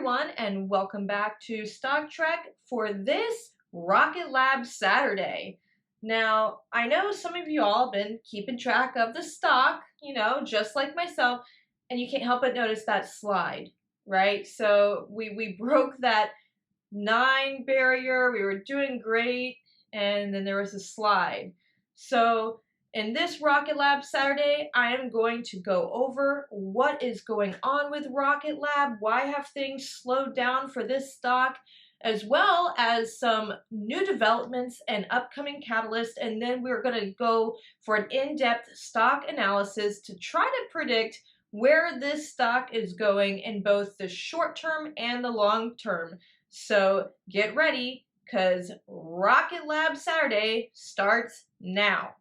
everyone, and welcome back to Stock Trek for this Rocket Lab Saturday. Now, I know some of you all have been keeping track of the stock, just like myself, and you can't help but notice that slide, right? So we broke that 9 barrier, we were doing great, and then there was a slide. So in this Rocket Lab Saturday, I am going to go over what is going on with Rocket Lab, why have things slowed down for this stock, as well as some new developments and upcoming catalysts, and then we're going to go for an in-depth stock analysis to try to predict where this stock is going in both the short term and the long term. So get ready, because Rocket Lab Saturday starts now.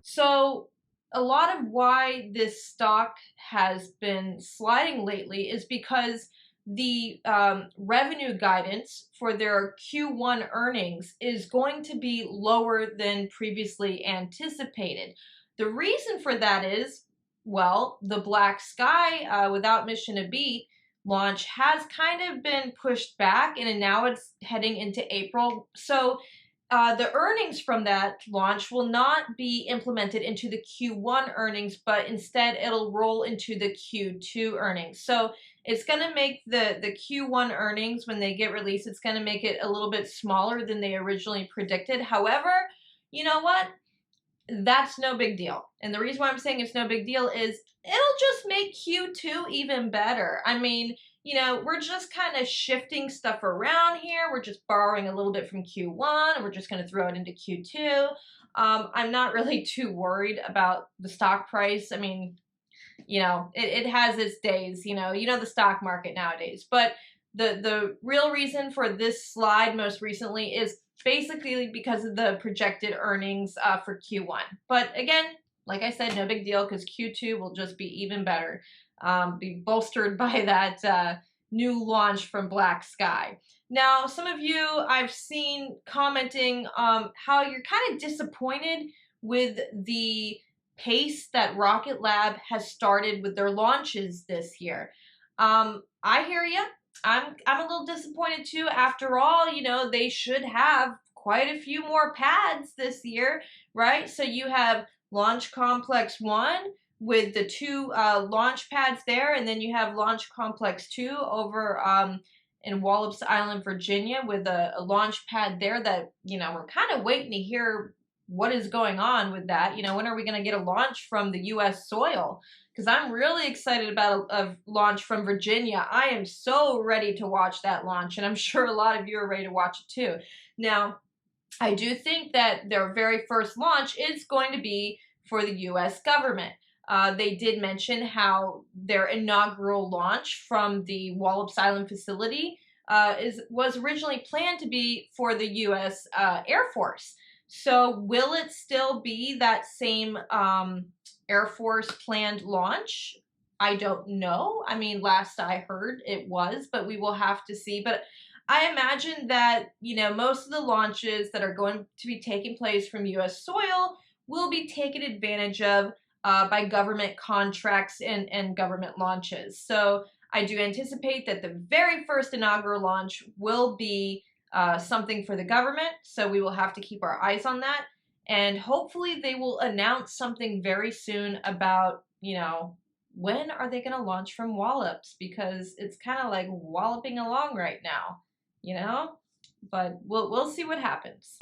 So a lot of why this stock has been sliding lately is because the revenue guidance for their Q1 earnings is going to be lower than previously anticipated. The reason for that is, well, the Black Sky Without Mission to Beat launch has kind of been pushed back, and now it's heading into April. So the earnings from that launch will not be implemented into the Q1 earnings, but instead it'll roll into the Q2 earnings. So it's going to make the Q1 earnings, when they get released, it's going to make it a little bit smaller than they originally predicted. However, you know what? That's no big deal. And the reason why I'm saying it's no big deal is it'll just make Q2 even better. I mean, we're just kind of shifting stuff around here. We're just borrowing a little bit from Q1 and we're just going to throw it into Q2. I'm not really too worried about the stock price. I mean, it has its days, the stock market nowadays. But the real reason for this slide most recently is basically because of the projected earnings for Q1. But again, like I said, no big deal, because Q2 will just be even better. Be bolstered by that new launch from Black Sky. Now, some of you I've seen commenting how you're kind of disappointed with the pace that Rocket Lab has started with their launches this year. I hear you. I'm a little disappointed too. After all, they should have quite a few more pads this year, right? So you have Launch Complex 1 with the 2 launch pads there, and then you have Launch Complex 2 over in Wallops Island, Virginia, with a launch pad there that, we're kind of waiting to hear what is going on with that. When are we going to get a launch from the U.S. soil? Because I'm really excited about a launch from Virginia. I am so ready to watch that launch, and I'm sure a lot of you are ready to watch it too. Now, I do think that their very first launch is going to be for the U.S. government. They did mention how their inaugural launch from the Wallops Island facility was originally planned to be for the U.S. Air Force. So will it still be that same Air Force planned launch? I don't know. I mean, last I heard it was, but we will have to see. But I imagine that, most of the launches that are going to be taking place from U.S. soil will be taken advantage of by government contracts and government launches. So I do anticipate that the very first inaugural launch will be something for the government. So we will have to keep our eyes on that. And hopefully they will announce something very soon about, when are they going to launch from Wallops? Because it's kind of like walloping along right now, But we'll see what happens.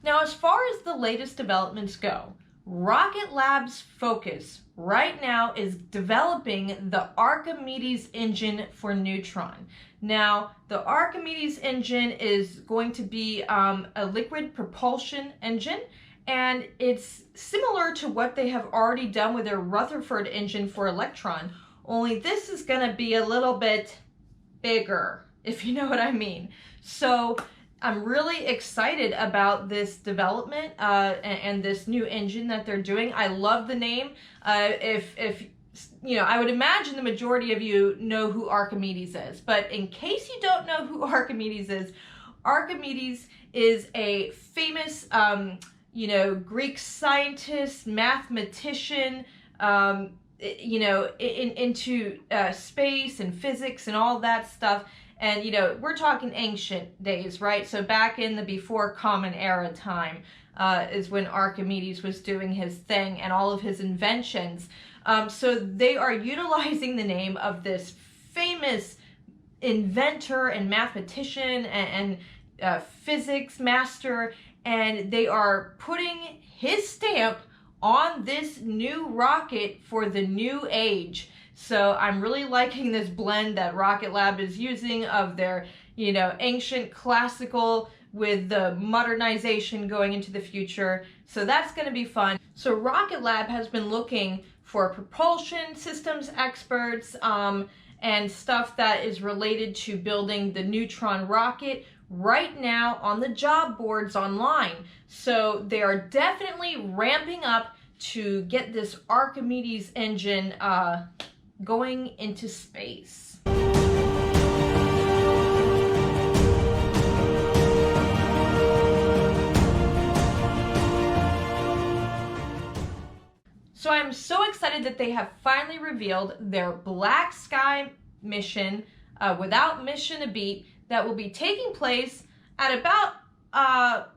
Now, as far as the latest developments go, Rocket Lab's focus right now is developing the Archimedes engine for Neutron. Now, the Archimedes engine is going to be a liquid propulsion engine, and it's similar to what they have already done with their Rutherford engine for Electron, only this is going to be a little bit bigger, if you know what I mean. So I'm really excited about this development and this new engine that they're doing. I love the name. If you know, I would imagine the majority of you know who Archimedes is, but in case you don't know who Archimedes is a famous, you know, Greek scientist, mathematician, you know, into space and physics and all that stuff. And, you know, we're talking ancient days, right? So back in the before Common Era time is when Archimedes was doing his thing and all of his inventions. So they are utilizing the name of this famous inventor and mathematician and physics master, and they are putting his stamp on this new rocket for the new age. So I'm really liking this blend that Rocket Lab is using of their, you know, ancient classical with the modernization going into the future. So that's going to be fun. So Rocket Lab has been looking for propulsion systems experts and stuff that is related to building the Neutron rocket right now on the job boards online. So they are definitely ramping up to get this Archimedes engine going into space. So I'm so excited that they have finally revealed their Black Sky mission without mission a beat that will be taking place at about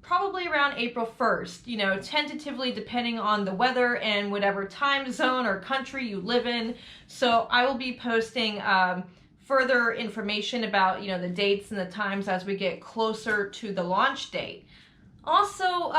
probably around April 1st, you know, tentatively depending on the weather and whatever time zone or country you live in. So I will be posting further information about, you know, the dates and the times as we get closer to the launch date. Also,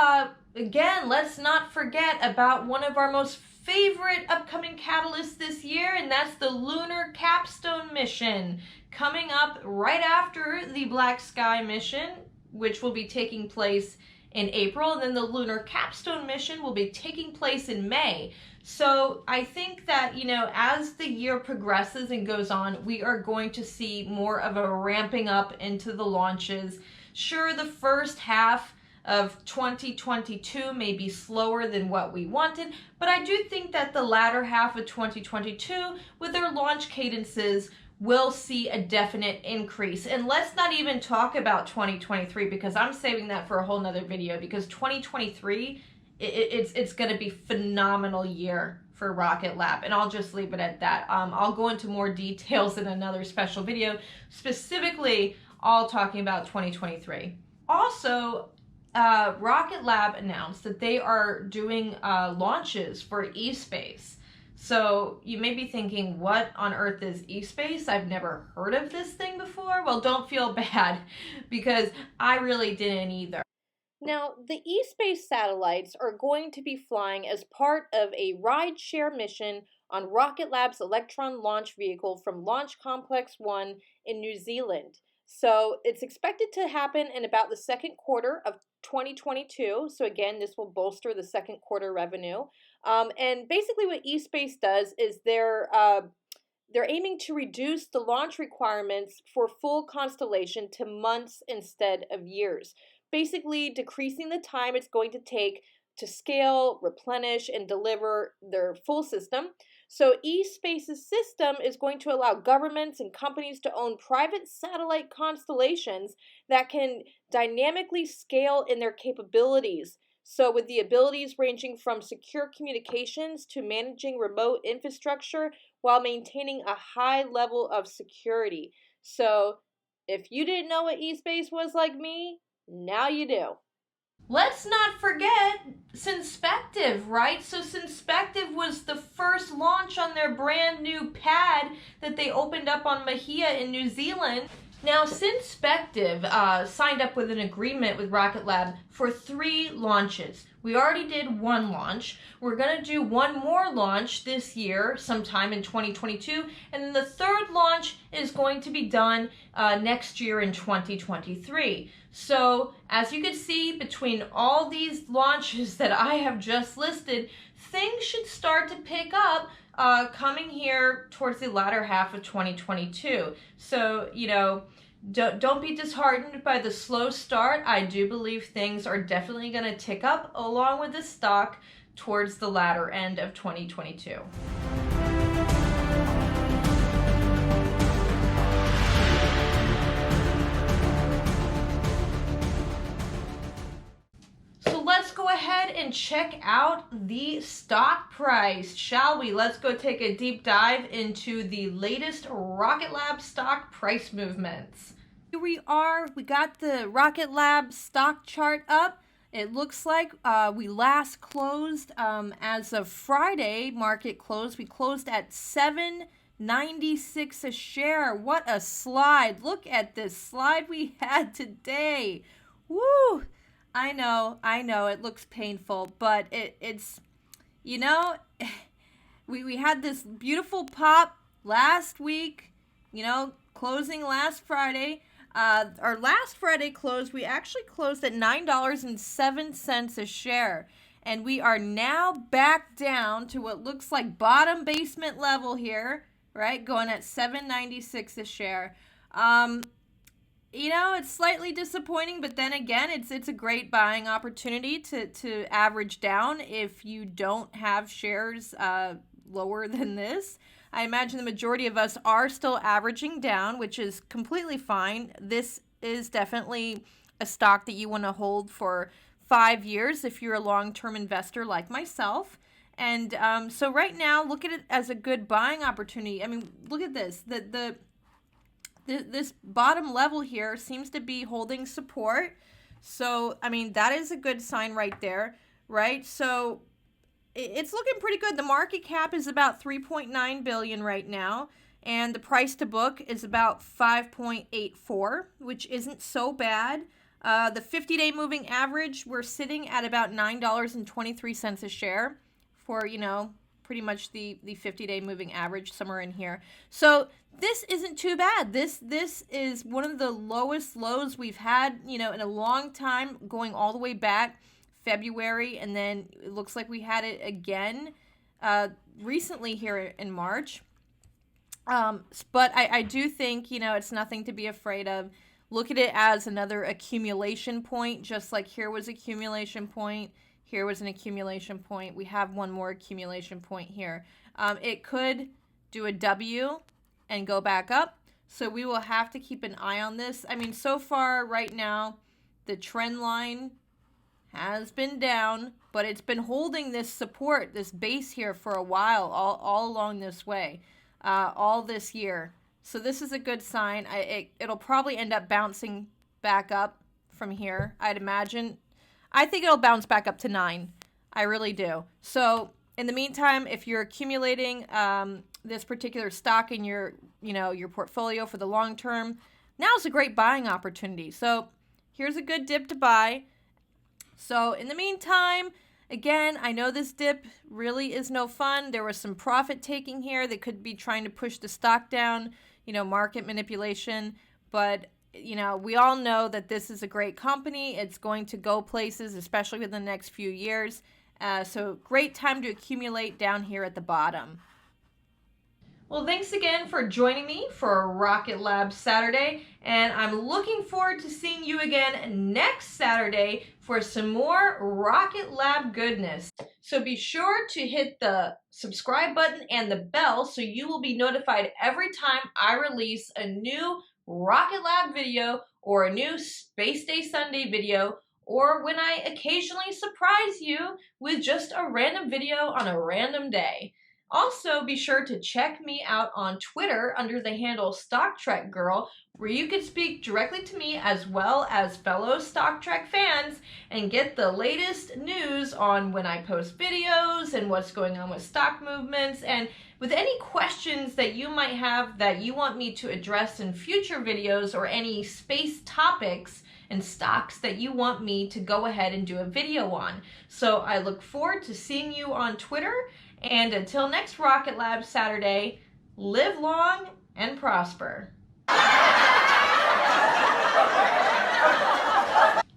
again, let's not forget about one of our most favorite upcoming catalysts this year, and that's the Lunar Capstone mission coming up right after the Black Sky mission, which will be taking place in April, and then the Lunar Capstone mission will be taking place in May. So I think that, you know, as the year progresses and goes on, we are going to see more of a ramping up into the launches. Sure, the first half of 2022 may be slower than what we wanted, but I do think that the latter half of 2022, with their launch cadences, will see a definite increase. And let's not even talk about 2023, because I'm saving that for a whole nother video, because 2023, it's going to be a phenomenal year for Rocket Lab, and I'll just leave it at that. I'll go into more details in another special video, specifically all talking about 2023. Also, Rocket Lab announced that they are doing launches for eSpace. So you may be thinking, what on earth is eSpace? I've never heard of this thing before. Well, don't feel bad, because I really didn't either. Now, the eSpace satellites are going to be flying as part of a ride-share mission on Rocket Lab's Electron launch vehicle from Launch Complex 1 in New Zealand. So it's expected to happen in about the second quarter of 2022. So again, this will bolster the second quarter revenue. And basically what eSpace does is they're aiming to reduce the launch requirements for full constellation to months instead of years, basically decreasing the time it's going to take to scale, replenish, and deliver their full system. So eSpace's system is going to allow governments and companies to own private satellite constellations that can dynamically scale in their capabilities. So with the abilities ranging from secure communications to managing remote infrastructure while maintaining a high level of security. So if you didn't know what eSpace was like me, now you do. Let's not forget Synspective, right? So Synspective was the first launch on their brand new pad that they opened up on Mahia in New Zealand. Now, since Spective signed up with an agreement with Rocket Lab for 3 launches, we already did 1 launch. We're going to do 1 more launch this year, sometime in 2022, and then the 3rd launch is going to be done next year in 2023. So, as you can see, between all these launches that I have just listed, things should start to pick up coming here towards the latter half of 2022. So, don't be disheartened by the slow start. I do believe things are definitely going to tick up along with the stock towards the latter end of 2022. Let's go ahead and check out the stock price, shall we? Let's go take a deep dive into the latest Rocket Lab stock price movements. Here we are. We got the Rocket Lab stock chart up. It looks like we last closed as of Friday market close. We closed at $7.96 a share. What a slide. Look at this slide we had today. Woo! I know, it looks painful, but it's, we had this beautiful pop last week, closing last Friday. Our last Friday close, we actually closed at $9.07 a share. And we are now back down to what looks like bottom basement level here, right? Going at $7.96 a share. It's slightly disappointing, but then again, it's a great buying opportunity to average down if you don't have shares lower than this. I imagine the majority of us are still averaging down, which is completely fine. This is definitely a stock that you want to hold for 5 years if you're a long-term investor like myself. And so right now, look at it as a good buying opportunity. I mean, look at this. This bottom level here seems to be holding support. So, I mean, that is a good sign right there, right? So, it's looking pretty good. The market cap is about $3.9 billion right now, and the price to book is about 5.84, which isn't so bad. The 50-day moving average, we're sitting at about $9.23 a share for, pretty much the 50-day moving average, somewhere in here. So this isn't too bad. This is one of the lowest lows we've had, in a long time, going all the way back February, and then it looks like we had it again recently here in March. But I do think, it's nothing to be afraid of. Look at it as another accumulation point, just like here was accumulation point. Here was an accumulation point. We have one more accumulation point here. It could do a W and go back up. So we will have to keep an eye on this. I mean, so far right now, the trend line has been down, but it's been holding this support, this base here for a while, all along this way, all this year. So this is a good sign. It'll probably end up bouncing back up from here, I'd imagine. I think it'll bounce back up to 9. I really do. So in the meantime, if you're accumulating this particular stock in your portfolio for the long term, now's a great buying opportunity. So here's a good dip to buy. So in the meantime, again, I know this dip really is no fun. There was some profit taking here that could be trying to push the stock down, market manipulation, but we all know that this is a great company. It's going to go places, especially within the next few years. So great time to accumulate down here at the bottom. Well, thanks again for joining me for Rocket Lab Saturday, and I'm looking forward to seeing you again next Saturday for some more Rocket Lab goodness. So be sure to hit the subscribe button and the bell so you will be notified every time I release a new Rocket Lab video or a new Space Day Sunday video, or when I occasionally surprise you with just a random video on a random day. Also, be sure to check me out on Twitter under the handle Stock Trek Girl, where you can speak directly to me as well as fellow Stock Trek fans and get the latest news on when I post videos and what's going on with stock movements, and with any questions that you might have that you want me to address in future videos, or any space topics and stocks that you want me to go ahead and do a video on. So I look forward to seeing you on Twitter, and until next Rocket Lab Saturday, live long and prosper.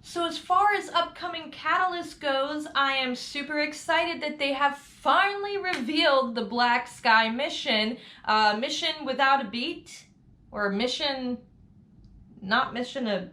So as far as upcoming Catalyst goes, I am super excited that they have finally revealed the Black Sky mission. Mission without a beat, or mission, not mission a...